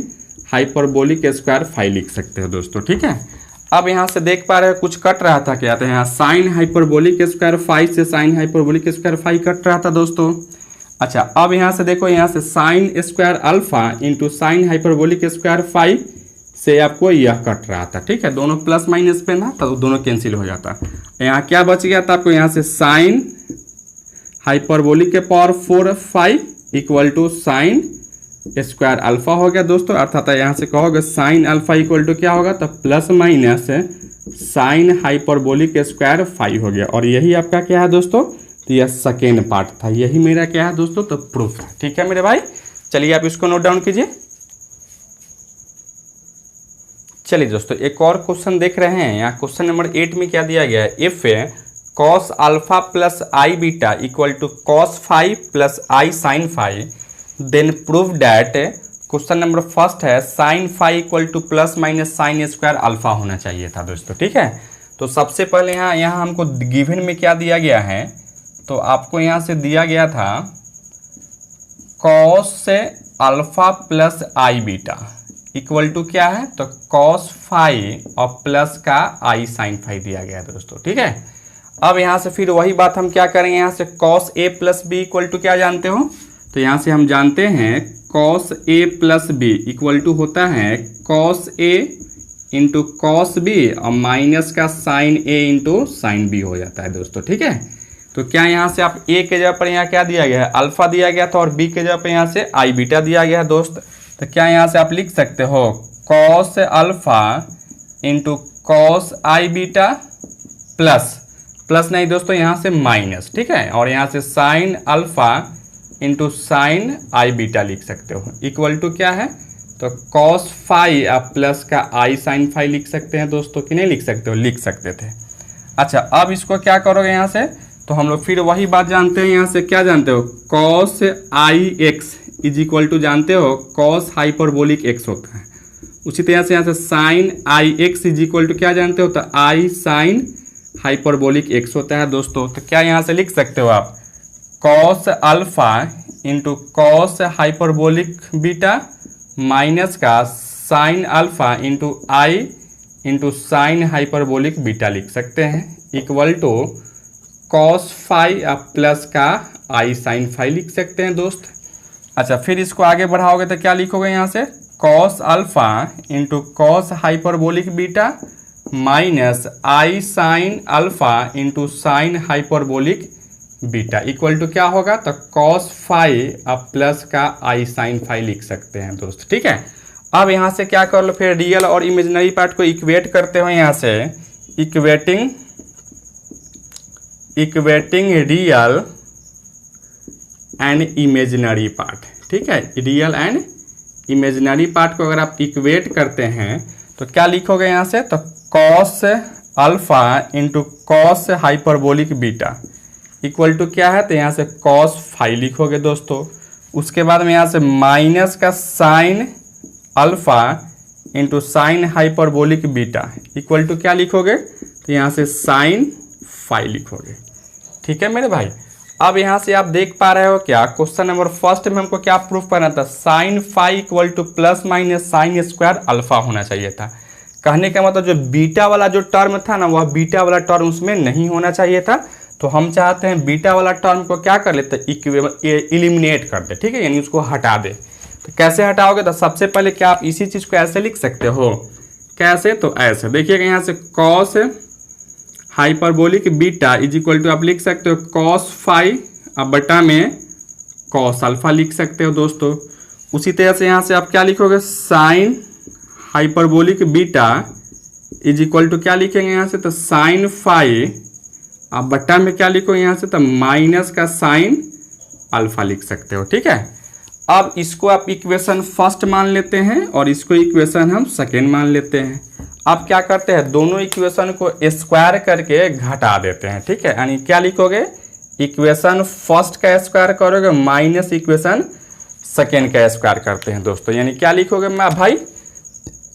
hyperbolic square five लिख सकते हो दोस्तों। ठीक है, अब यहाँ से देख पा रहे हो कुछ कट रहा था क्या, तो यहाँ साइन हाइपरबोलिक स्क्वायर फाइव से sign hyperbolic square five cut रहा था दोस्तों। अच्छा, अब यहाँ से देखो, यहाँ से sign square alpha into sign hyperbolic square five से आपको यह कट रहा था। ठीक है, दोनों प्लस माइनस पे ना, तो दोनों कैंसिल हो जाता। यहाँ क्या बच गया था आपको, यहाँ से साइन हाइपरबोलिक के power 4 5 equal to sin square alpha हो गया दोस्तों, अर्थात यहाँ से कहोगे साइन अल्फा इक्वल टू क्या होगा, तो plus minus sin hyperbolic square 5 हो गया। और यही आपका क्या है दोस्तों, तो यह सेकेंड पार्ट था, यही मेरा क्या है दोस्तों, तो प्रूफ था। ठीक है मेरे भाई, चलिए आप इसको नोट डाउन कीजिए। चलिए दोस्तों, एक और क्वेश्चन देख रहे हैं। यहाँ क्वेश्चन नंबर 8 में क्या दिया गया है, if cos alpha plus I beta equal to cos 5 plus i sine 5 then prove that, question number first है sine 5 equal to plus minus sign square alpha होना चाहिए था दोस्तों। ठीक है, तो सबसे पहले यहाँ हमको गिवन में क्या दिया गया है, तो आपको यहाँ से दिया गया था कॉस से alpha plus I beta equal to क्या है, तो कॉस 5 और प्लस का आई साइन 5 दिया गया है दोस्तों। ठीक है, अब यहाँ से फिर वही बात हम क्या करेंगे, यहाँ से cos a plus B equal to क्या जानते हो, तो यहाँ से हम जानते हैं cos a plus B equal to होता है कॉस ए इंटू कॉस बी और माइनस का साइन ए इंटू साइन बी हो जाता है दोस्तों। ठीक है, तो क्या यहाँ से आप ए के जगह पर यहाँ क्या दिया गया है, अल्फा दिया गया था, और बी के जगह पर यहाँ से आई बीटा दिया गया है दोस्त। तो क्या यहाँ से आप लिख सकते हो कॉस अल्फा इंटू कॉस आई बीटा प्लस नहीं दोस्तों, यहाँ से माइनस। ठीक है, और यहाँ से साइन अल्फा इंटू साइन आई बीटा लिख सकते हो इक्वल टू क्या है, तो कॉस 5 आप प्लस का आई साइन 5 लिख सकते हैं दोस्तों, कि नहीं लिख सकते हो, लिख सकते थे। अच्छा, अब इसको क्या करोगे यहाँ से, तो हम लोग फिर वही बात जानते हैं, यहाँ से क्या जानते हो, cos i x is equal to जानते हो कॉस हाइपरबोलिक एक्स होता है। उसी तरह से यहाँ से sin i x is equal to क्या जानते हो, तो आई साइन हाइपरबोलिक एक्स होता है दोस्तों। तो क्या यहाँ से लिख सकते हो आप cos alpha into cos hyperbolic beta minus का साइन अल्फा इंटू आई इंटू साइन हाइपरबोलिक बीटा लिख सकते हैं इक्वल टू कॉस 5 प्लस का आई साइन 5 लिख सकते हैं दोस्त। अच्छा, फिर इसको आगे बढ़ाओगे तो क्या लिखोगे, यहाँ से cos alpha into cos hyperbolic beta minus i sin alpha into sign hyperbolic beta equal to क्या होगा, तो कॉस 5 प्लस का आई साइन 5 लिख सकते हैं दोस्त। ठीक है, अब यहाँ से क्या कर लो, फिर रियल और इमेजिनरी पार्ट को इक्वेट करते हो, यहाँ से equating real and imaginary part. ठीक है, रियल एंड इमेजिनरी पार्ट को अगर आप इक्वेट करते हैं तो क्या लिखोगे यहाँ से, तो cos alpha into cos hyperbolic beta equal to क्या है, तो यहाँ से कॉस 5 लिखोगे दोस्तों। उसके बाद में यहाँ से माइनस का sin alpha into sign hyperbolic beta equal to क्या लिखोगे, तो यहाँ से साइन 5 लिखोगे। ठीक है मेरे भाई, अब यहाँ से आप देख पा रहे हो क्या, क्वेश्चन नंबर फर्स्ट में हमको क्या प्रूफ करना था, sin 5 equal to plus minus sign square alpha होना चाहिए था। कहने का मतलब जो बीटा वाला जो टर्म था ना, वह बीटा वाला टर्म उसमें नहीं होना चाहिए था। तो हम चाहते हैं बीटा वाला टर्म को क्या कर लेते, इलिमिनेट कर दे। ठीक है, यानी उसको हटा दे। तो कैसे हटाओगे, तो सबसे पहले क्या आप इसी चीज़ को ऐसे लिख सकते हो, कैसे, तो ऐसे देखिएगा, यहाँ से cos hyperbolic beta is equal to आप लिख सकते हो कॉस 5 अब बटा में कॉस अल्फा लिख सकते हो दोस्तों। उसी तरह से यहाँ से आप क्या लिखोगे, sine hyperbolic beta is equal to क्या लिखेंगे यहाँ से, तो साइन 5 आप बट्टा में क्या लिखो यहाँ से, तो माइनस का साइन अल्फा लिख सकते हो। ठीक है, अब इसको आप इक्वेशन फर्स्ट मान लेते हैं और इसको इक्वेशन हम सेकेंड मान लेते हैं। अब क्या करते हैं, दोनों इक्वेशन को स्क्वायर करके घटा देते हैं। ठीक है, यानी क्या लिखोगे, इक्वेशन फर्स्ट का स्क्वायर करोगे माइनस इक्वेशन सेकेंड का स्क्वायर करते हैं दोस्तों। यानी क्या लिखोगे मैं भाई,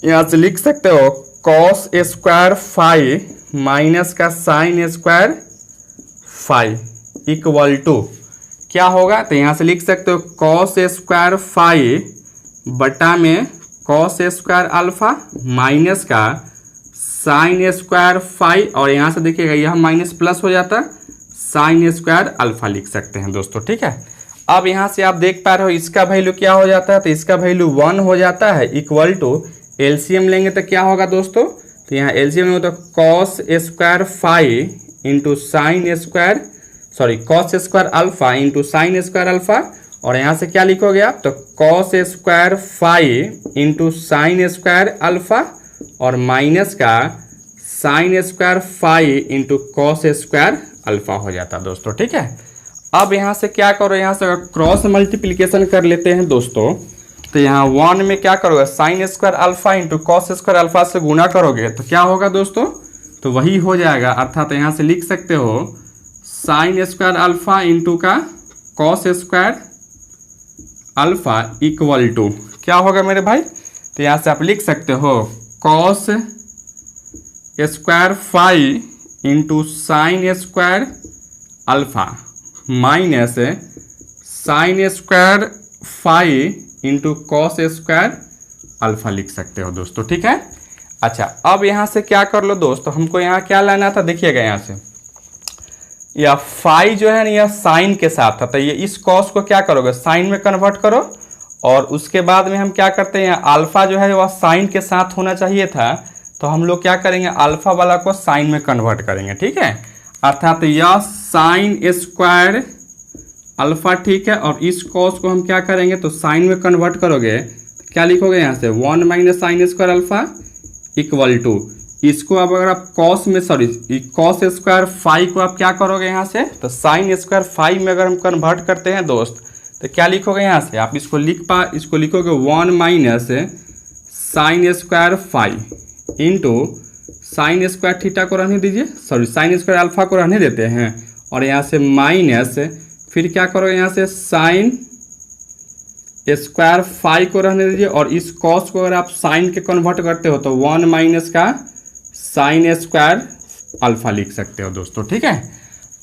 यहाँ से लिख सकते हो कॉस स्क्वायर फाइव माइनस का sign square five equal to क्या होगा, तो यहाँ से लिख सकते हो कॉस स्क्वायर फाइव बटा में कॉस स्क्वायर अल्फा माइनस का साइन स्क्वायर फाइव, और यहाँ से देखिएगा यह माइनस प्लस हो जाता है, साइन स्क्वायर अल्फा लिख सकते हैं दोस्तों। ठीक है, अब यहाँ से आप देख पा रहे हो इसका वैल्यू क्या हो जाता है, तो इसका वैल्यू 1 हो जाता है इक्वल टू एलसीएम लेंगे तो क्या होगा दोस्तों, तो यहाँ एलसीएम लेंगे तो cos square five into sine square cos square alpha into sign square alpha, और यहाँ से क्या लिखोगे आप, तो cos square five into sign square alpha और माइनस का sign square five into cos square alpha हो जाता दोस्तों। ठीक है, अब यहाँ से क्या करो, यहाँ से क्रॉस मल्टीप्लिकेशन कर लेते हैं दोस्तों। तो यहाँ 1 में क्या करोगे, sign square alpha into cos square alpha से गुना करोगे तो क्या होगा दोस्तों, तो वही हो जाएगा, अर्थात यहाँ से लिख सकते हो साइन स्क्वायर अल्फा इंटू का cos square alpha equal to क्या होगा मेरे भाई, तो यहाँ से आप लिख सकते हो cos square five into sign square alpha minus sign square five into cos square alpha लिख सकते हो दोस्तों। ठीक है, अच्छा अब यहाँ से क्या कर लो दोस्तों, हमको यहाँ क्या लाना था, देखिएगा यहाँ से यह फाई जो है ना यह साइन के साथ था, तो ये इस कॉस को क्या करोगे साइन में कन्वर्ट करो, और उसके बाद में हम क्या करते हैं अल्फा जो है वह साइन के साथ होना चाहिए था, तो हम लोग क्या करेंगे अल्फा वाला को साइन में कन्वर्ट करेंगे। ठीक है, अर्थात यह साइन स्क्वायर अल्फा ठीक है, और इस कॉस को हम क्या करेंगे तो साइन में कन्वर्ट करोगे तो क्या लिखोगे यहाँ से 1 minus sign square alpha equal to, इसको अब अगर आप कॉस में कॉस स्क्वायर फाइव को आप क्या करोगे यहाँ से, तो साइन स्क्वायर फाइव में अगर हम कन्वर्ट करते हैं दोस्त तो क्या लिखोगे यहाँ से, आप इसको लिखोगे 1 minus sign square five into sign square theta को रहने दीजिए, साइन स्क्वायर अल्फा को रहने देते हैं, और यहाँ से माइनस फिर क्या करोगे यहाँ से साइन स्क्वायर फाइव को रहने दीजिए, और इस कॉस को अगर आप साइन के कन्वर्ट करते हो तो 1 माइनस का साइन स्क्वायर अल्फा लिख सकते हो दोस्तों। ठीक है,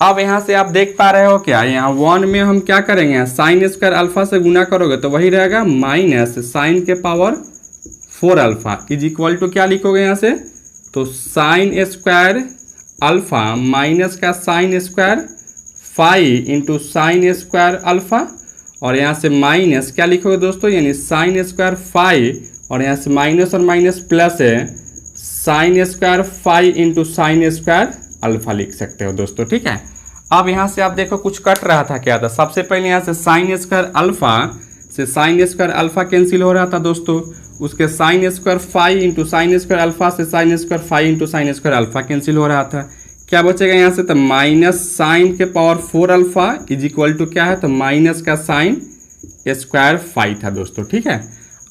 अब यहाँ से आप देख पा रहे हो क्या, यहाँ 1 में हम क्या करेंगे साइन स्क्वायर अल्फा से गुना करोगे तो वही रहेगा माइनस साइन के power 4 alpha is equal to क्या लिखोगे यहाँ से, तो साइन स्क्वायर अल्फा माइनस का sign square five into sign square alpha, और यहाँ से माइनस क्या लिखोगे दोस्तों, यानी साइन स्क्वायर फाइव, और यहाँ से माइनस और माइनस प्लस है sine square five into sign square alpha लिख सकते हो दोस्तों। ठीक है, अब यहाँ से आप देखो कुछ कट रहा था क्या था, सबसे पहले यहाँ से साइन स्क्वायर अल्फा से साइन स्क्वायर अल्फा कैंसिल हो रहा था दोस्तों, उसके sine square five into sign square alpha से sign square five into sign square alpha cancel हो रहा था, क्या बचेगा यहाँ से, तो माइनस साइन के power 4 alpha is equal to क्या है, तो माइनस का साइन स्क्वायर फाइव था दोस्तों। ठीक है,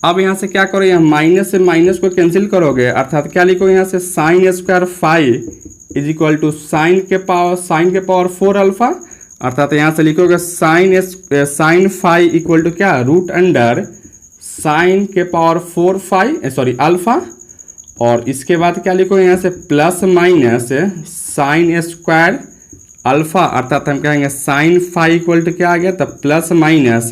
अब यहाँ से क्या करो, यहाँ माइनस से माइनस को कैंसिल करोगे, अर्थात क्या लिखोगे यहाँ से sign square five is equal to sine के पावर 4 अल्फा, अर्थात यहाँ से लिखोगे साइन फाइव इक्वल टू क्या रूट अंडर साइन के पावर 4 अल्फा, और इसके बाद क्या लिखोगे यहाँ से plus minus sign square alpha, अर्थात हम कहेंगे साइन फाइव इक्वल टू क्या आ गया, तो plus minus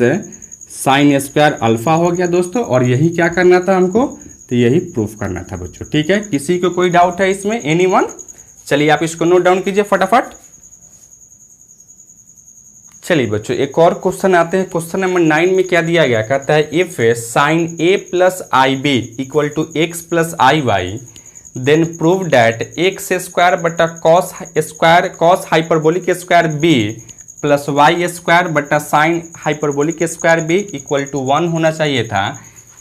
sign square alpha हो गया दोस्तों। और यही क्या करना था हमको, तो यही प्रूफ करना था बच्चों। ठीक है, किसी को कोई डाउट है इसमें, एनीवन? चलिए आप इसको नोट डाउन कीजिए फटाफट। चलिए बच्चों एक और क्वेश्चन आते हैं, क्वेश्चन नंबर 9 में क्या दिया गया, कहता है if sine A plus i b equal to x plus I y then prove that x square बटा cos hyperbolic square B plus Y square बटा sine hyperbolic square B equal to 1 होना चाहिए था।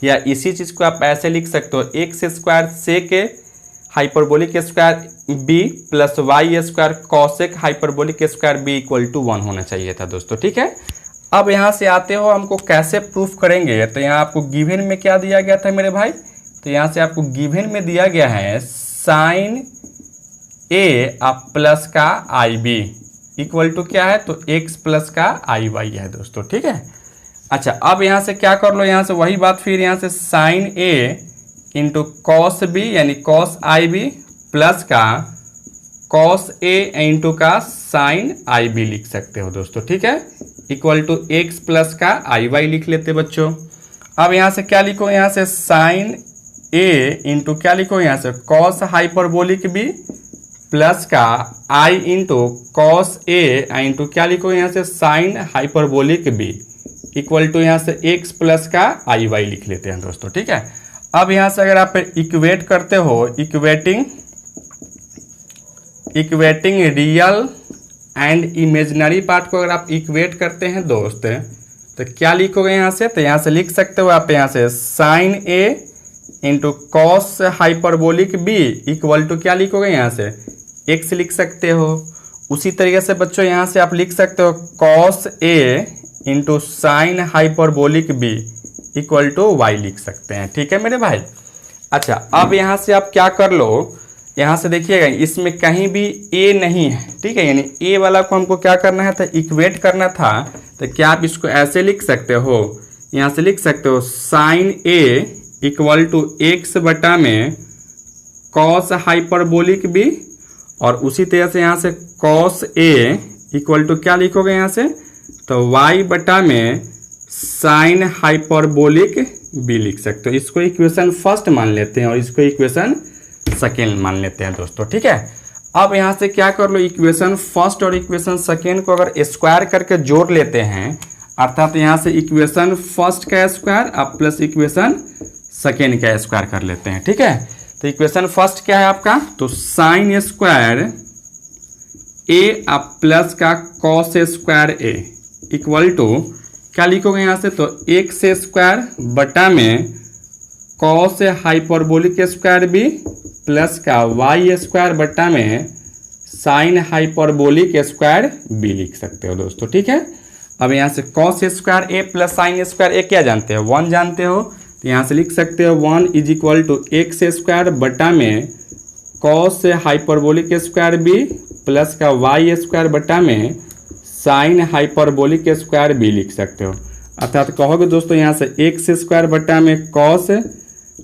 या इसी चीज़ को आप ऐसे लिख सकते हो X square sec hyperbolic square B plus Y square cosec hyperbolic square B equal to 1 होना चाहिए था दोस्तों। ठीक है, अब यहाँ से आते हो हमको कैसे प्रूफ करेंगे, तो यहाँ आपको गिवन में क्या दिया गया था मेरे भाई, तो यहाँ से आपको गिवन में दिया गया है साइन ए प्लस का आई बी, इक्वल टू क्या है, तो x प्लस का आई वाई है दोस्तों, ठीक है। अच्छा, अब यहाँ से क्या कर लो, यहाँ से वही बात फिर यहाँ से साइन ए इंटू कॉस बी यानी कॉस आई बी प्लस का कॉस ए इंटू का साइन आई बी लिख सकते हो दोस्तों, ठीक है, इक्वल टू एक्स प्लस का आई वाई लिख लेते बच्चों। अब यहाँ से क्या लिखो, यहाँ से साइन ए इंटू क्या लिखो, यहाँ से कॉस हाइपरबोलिक बी प्लस का I into cos A into क्या लिखो, यहाँ से sign hyperbolic B equal to यहाँ से एक्स प्लस का आई वाई लिख लेते हैं दोस्तों, ठीक है। अब यहाँ से अगर आप इक्वेट करते हो, equating real and imaginary part को अगर आप इक्वेट करते हैं दोस्त, तो क्या लिखोगे यहाँ से, तो यहाँ से लिख सकते हो आप यहाँ से sine A into cos hyperbolic B equal to क्या लिखोगे, यहाँ से एक्स लिख सकते हो। उसी तरीके से बच्चों यहाँ से आप लिख सकते हो cos A into sign hyperbolic B equal to Y लिख सकते हैं, ठीक है मेरे भाई। अच्छा, अब यहाँ से आप क्या कर लो, यहाँ से देखिएगा इसमें कहीं भी ए नहीं है, ठीक है, यानी ए वाला को हमको क्या करना है, तो इक्वेट करना था। तो क्या आप इसको ऐसे लिख सकते हो, यहाँ से लिख सकते हो sine A equal to X बटा में कॉस हाइपरबोलिक बी, और उसी तरह से यहाँ से कॉस ए इक्वल टू क्या लिखोगे यहाँ से, तो वाई बटा में साइन हाइपरबोलिक बी लिख सकते हो। इसको इक्वेशन फर्स्ट मान लेते हैं और इसको इक्वेशन सेकेंड मान लेते हैं दोस्तों, ठीक है। अब यहाँ से क्या कर लो, इक्वेशन फर्स्ट और इक्वेशन सेकेंड को अगर स्क्वायर करके जोड़ लेते हैं, अर्थात यहाँ से इक्वेशन फर्स्ट का स्क्वायर अब प्लस इक्वेशन सेकेंड का स्क्वायर कर लेते हैं, ठीक है। तो इक्वेशन फर्स्ट क्या है आपका, तो साइन स्क्वायर ए अब प्लस का cos square A equal to क्या लिखोगे यहाँ से, तो एक्स स्क्वायर बटा में cos hyperbolic square B plus का वाई स्क्वायर बटा में साइन हाइपरबोलिक स्क्वायर बी लिख सकते हो दोस्तों, ठीक है। अब यहाँ से कॉस स्क्वायर ए प्लस साइन स्क्वायर ए क्या जानते हो, 1 जानते हो, तो यहाँ से लिख सकते हो 1 is equal to X square बटा में cos hyperbolic square B plus का वाई स्क्वायर बटा में साइन हाइपरबोलिक स्क्वायर बी लिख सकते हो। अर्थात कहोगे दोस्तों यहाँ से एक्स स्क्वायर बटा में कॉस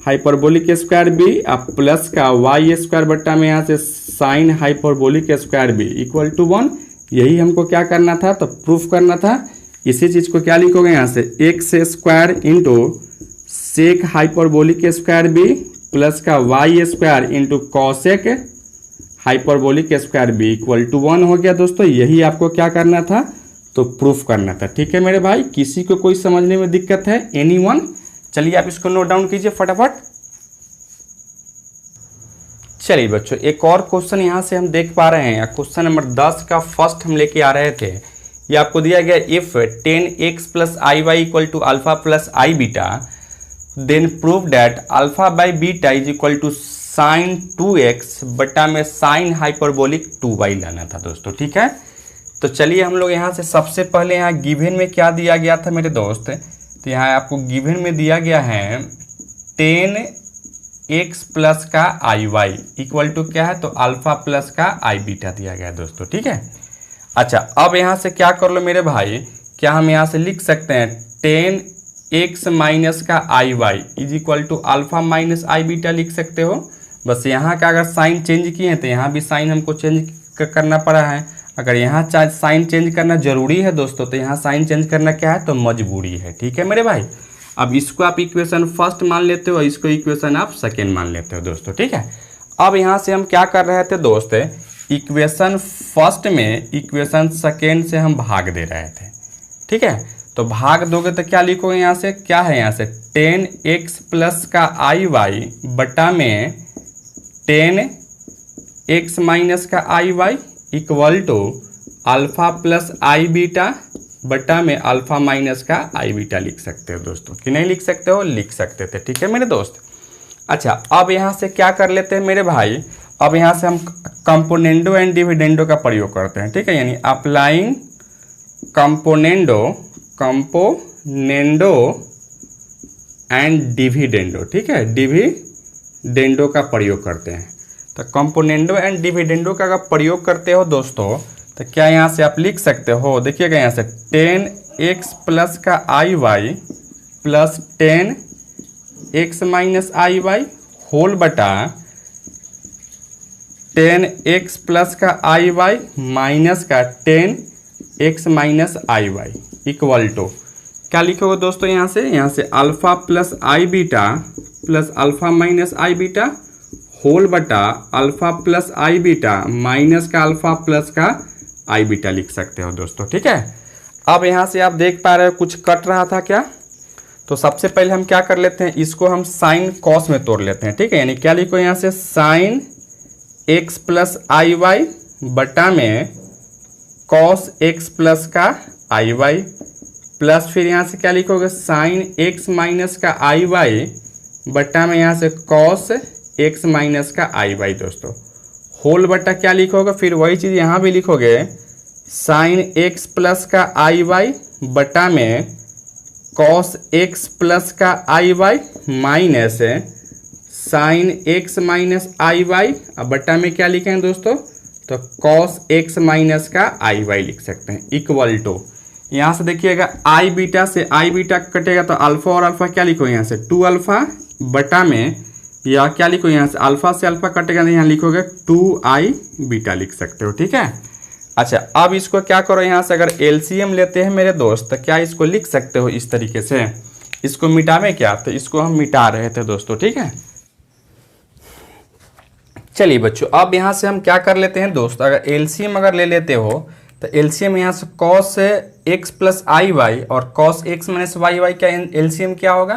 हाइपरबोलिक स्क्वायर बी अब प्लस का वाई स्क्वायर बटा में यहाँ से sign hyperbolic square B equal to 1। यही हमको क्या करना था, तो प्रूफ करना था। इसी चीज को क्या लिखोगे यहाँ से x square into sec hyperbolic square B plus का Y square into cosec hyperbolic square B equal to 1 हो गया दोस्तों। यही आपको क्या करना था, तो प्रूफ करना था, ठीक है मेरे भाई। किसी को कोई समझने में दिक्कत है, एनीवन? चलिए आप इसको नोट डाउन कीजिए फटाफट। चलिए बच्चों, एक और क्वेश्चन यहाँ से हम देख पा रहे हैं, क्वेश्चन नंबर 10 का फर्स्ट हम लेके आ रहे थे। ये आपको दिया गया if 10x plus I Y equal to alpha plus I beta then prove that alpha by beta is equal to sine 2x बटा में साइन हाइपरबोलिक 2y लाना था दोस्तों, ठीक है। तो चलिए हम लोग यहाँ से सबसे पहले यहाँ गिवन में क्या दिया गया था मेरे दोस्त, तो यहाँ आपको गिवन में दिया गया है 10x प्लस का आई वाई इक्वल टू क्या है, तो अल्फा प्लस का आई बीटा दिया गया है दोस्तों, ठीक है। अच्छा, अब यहाँ से क्या कर लो मेरे भाई, क्या हम यहाँ से लिख सकते हैं 10x माइनस का आई y is equal to alpha minus I beta लिख सकते हो। बस यहाँ का अगर साइन चेंज किए हैं तो यहाँ भी साइन हमको चेंज करना पड़ा है। अगर यहाँ साइन चेंज करना जरूरी है दोस्तों, तो यहाँ साइन चेंज करना क्या है, तो मजबूरी है, ठीक है मेरे भाई। अब इसको आप इक्वेशन फर्स्ट मान लेते हो, इसको इक्वेशन आप सेकेंड मान लेते हो दोस्तों, ठीक है। अब यहाँ से हम क्या कर रहे थे दोस्त, इक्वेशन फर्स्ट में इक्वेशन सेकेंड से हम भाग दे रहे थे, ठीक है। तो भाग दोगे तो क्या लिखोगे यहाँ से, क्या है यहाँ से 10x प्लस का आई वाई बटा में 10x माइनस का आई Y equal to alpha plus I beta बटा में अल्फा माइनस का आई बीटा लिख सकते हो दोस्तों, कि नहीं लिख सकते हो, लिख सकते थे, ठीक है मेरे दोस्त। अच्छा, अब यहाँ से क्या कर लेते हैं मेरे भाई, अब यहाँ से हम कंपोनेंडो एंड डिविडेंडो का प्रयोग करते हैं, ठीक है। यानी अप्लाइंग कंपोनेंडो एंड डिविडेंडो, ठीक है, डिविडेंडो का प्रयोग करते हैं। तो कंपोनेंडो एंड डिविडेंडो का अगर प्रयोग करते हो दोस्तों, तो क्या यहाँ से आप लिख सकते हो, देखिएगा यहाँ से 10x प्लस का आई वाई प्लस 10x माइनस आई वाई होल बटा 10x प्लस का आई वाई माइनस का 10x minus I Y equal to क्या लिखोगे दोस्तों, यहाँ से अल्फा प्लस आई बीटा प्लस अल्फा माइनस आई बीटा होल बटा अल्फा प्लस आई बीटा माइनस का अल्फा प्लस का आई बीटा लिख सकते हो दोस्तों। ठीक है, अब यहाँ से आप देख पा रहे हो कुछ कट रहा था क्या, तो सबसे पहले हम क्या कर लेते हैं, इसको हम साइन कॉस में तोड़ लेते हैं। ठीक है, यानी क्या लिखो यहाँ से साइन एक्स प्लस आई वाई बटा में कॉस एक्स प्लस का आई वाई प्लस फिर यहाँ से क्या लिखोगे साइन एक्स माइनस का आई वाई बटा में यहाँ से कॉस एक्स माइनस का आई वाई दोस्तों होल बटा क्या लिखोगे, फिर वही चीज़ यहाँ भी लिखोगे साइन एक्स प्लस का आई वाई बटा में कॉस एक्स प्लस का आई Y minus sine x minus आई वाई। अब बटा में क्या लिखेंगे दोस्तों, तो कॉस एक्स माइनस का आई वाई लिख सकते हैं इक्वल टू यहाँ से देखिएगा आई बीटा से आई बीटा कटेगा तो अल्फा और अल्फा क्या लिखो यहाँ से 2 अल्फा बटा में या क्या लिखो यहाँ से अल्फा से अल्फा कटेगा तो यहाँ लिखोगे 2i बीटा लिख सकते हो। ठीक है, अच्छा अब इसको क्या करो, यहाँ से अगर एलसीएम लेते हैं मेरे दोस्त तो क्या इसको लिख सकते हो इस तरीके से, इसको मिटावे क्या, तो इसको हम मिटा रहे थे दोस्तों। ठीक है, चलिए बच्चों अब यहाँ से हम क्या कर लेते हैं दोस्त, अगर एलसीएम अगर ले लेते हो तो एलसीएम यहाँ से कॉस एक्स प्लस आई वाई और cos x minus Y Y का एलसीएम क्या होगा,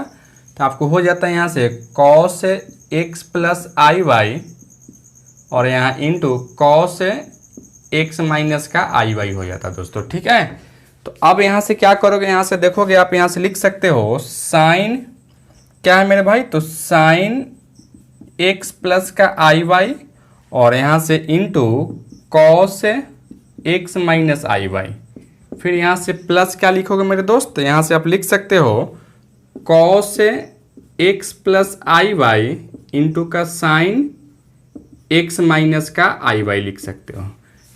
तो आपको हो जाता है यहाँ से कॉस एक्स प्लस आई वाई और यहाँ इंटू कॉस एक्स माइनस का आई वाई हो जाता है दोस्तों। ठीक है, तो अब यहाँ से क्या करोगे, यहाँ से देखोगे आप यहाँ से लिख सकते हो साइन क्या है मेरे भाई, तो साइन एक्स प्लस का आई वाई और यहाँ से इंटू कॉस एक्स माइनस आई वाई, फिर यहाँ से प्लस क्या लिखोगे मेरे दोस्त, तो यहाँ से आप लिख सकते हो कॉस एक्स प्लस आई वाई इंटू का साइन एक्स माइनस का आई वाई लिख सकते हो।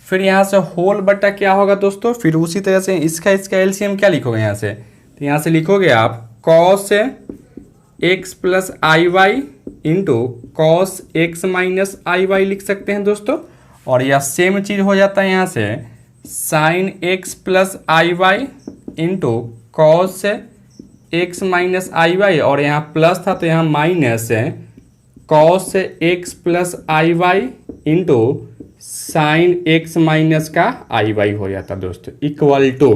फिर यहाँ से होल बटा क्या होगा दोस्तों, फिर उसी तरह से इसका एलसीएम क्या लिखोगे यहाँ से, तो यहाँ से लिखोगे आप कॉस एक्स प्लस आई y into cos x minus आई वाई लिख सकते हैं दोस्तों। और यह सेम चीज़ हो जाता है यहाँ से साइन एक्स प्लस आई y into cos x minus आई वाई और यहाँ प्लस था तो यहाँ माइनस है कॉस एक्स प्लस आई y into sine x minus का आई वाई हो जाता दोस्तों इक्वल टू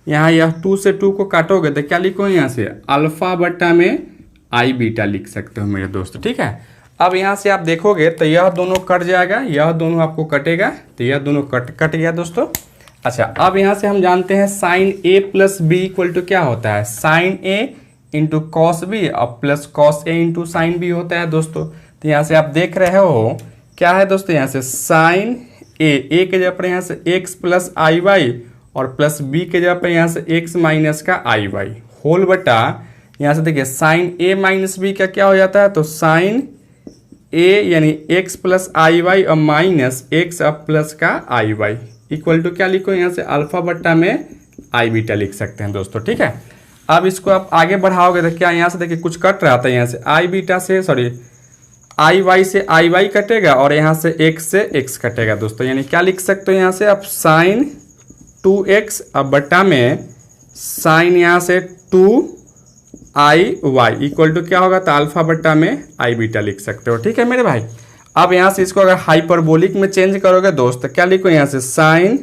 यहाँ यह 2 से 2 को काटोगे तो क्या लिखो यहाँ से अल्फा बटा में आई बीटा लिख सकते हो मेरे दोस्त। ठीक है, अब यहाँ से आप देखोगे तो यह दोनों कट जाएगा, यह दोनों आपको कटेगा तो यह दोनों कट गया दोस्तों। अच्छा अब यहाँ से हम जानते हैं sine A plus B equal to क्या होता है, साइन ए इंटू कॉस बी और प्लस कॉस ए इंटू साइन बी होता है दोस्तों। तो यहाँ से आप देख रहे हो क्या है दोस्तों, यहाँ से साइन ए के जगह पर यहाँ से एक्स प्लस आई वाई और प्लस बी के जगह पर यहाँ से एक्स माइनस का आई वाई होल बटा यहाँ से देखिए साइन ए माइनस बी का क्या हो जाता है, तो साइन ए यानी एक्स प्लस आई वाई और माइनस एक्स अब प्लस का आई वाई इक्वल टू क्या लिखो यहाँ से अल्फा बट्टा में आई बीटा लिख सकते हैं दोस्तों। ठीक है, अब इसको आप आगे बढ़ाओगे तो क्या यहाँ से देखिए कुछ कट रहा था, यहाँ से आई बीटा से सॉरी आई वाई से आई वाई कटेगा और यहाँ से एक्स कटेगा दोस्तों, यानी क्या लिख सकते हो यहाँ से आप साइन 2x अब बट्टा में साइन यहाँ से 2i इक्वल टू क्या होगा, तो अल्फा बट्टा में आई बीटा लिख सकते हो। ठीक है मेरे भाई, अब यहाँ से इसको अगर हाइपरबोलिक में चेंज करोगे दोस्त तो क्या लिखो यहाँ से साइन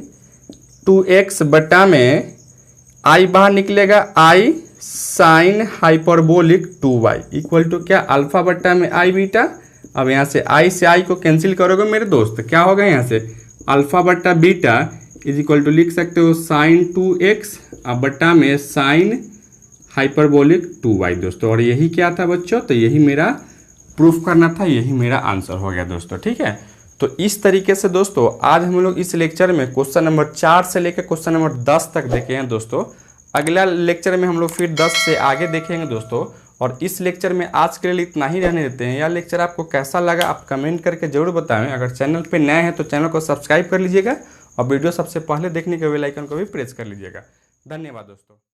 2x बट्टा में आई बाहर निकलेगा i sine hyperbolic 2y equal to क्या अल्फा बट्टा में आई बीटा। अब यहाँ से आई से आई को कैंसिल करोगे मेरे दोस्त क्या होगा यहाँ से अल्फा बट्टा बीटा इज इक्वल टू लिख सकते हो साइन 2x अब बट्टा में साइन हाइपरबोलिक 2y दोस्तों। और यही क्या था बच्चों, तो यही मेरा प्रूफ करना था, यही मेरा आंसर हो गया दोस्तों। ठीक है, तो इस तरीके से दोस्तों आज हम लोग इस लेक्चर में क्वेश्चन नंबर 4 से लेकर क्वेश्चन नंबर 10 तक देखे हैं दोस्तों। अगला लेक्चर में हम लोग फिर 10 से आगे देखेंगे दोस्तों। और इस लेक्चर में आज के लिए इतना ही रहने देते हैं। यह लेक्चर आपको कैसा लगा आप कमेंट करके जरूर बताएं। अगर चैनल पे नए हैं तो चैनल को सब्सक्राइब कर लीजिएगा और वीडियो सबसे पहले देखने के बेल आइकन को भी प्रेस कर लीजिएगा। धन्यवाद दोस्तों।